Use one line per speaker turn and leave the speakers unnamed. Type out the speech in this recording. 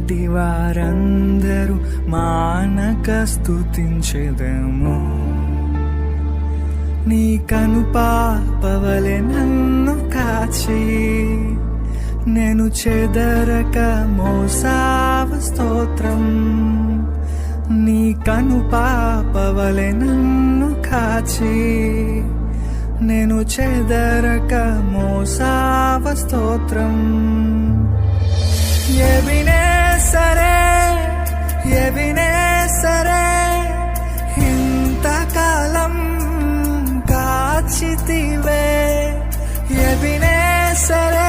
ఇంటి వారందరూ మానక స్తుతించెదము. నీ కను పాపవలె నన్ను కాచి నేను చెదరక మోసావ స్తోత్రం. నీ కను పాపవలె నన్ను కాచి నేను చెదరక మోసావ స్తోత్రం. ఎబినేసరే ఎబినేసరే ఇంతకాలం కాచితివే. ఎబినేసరే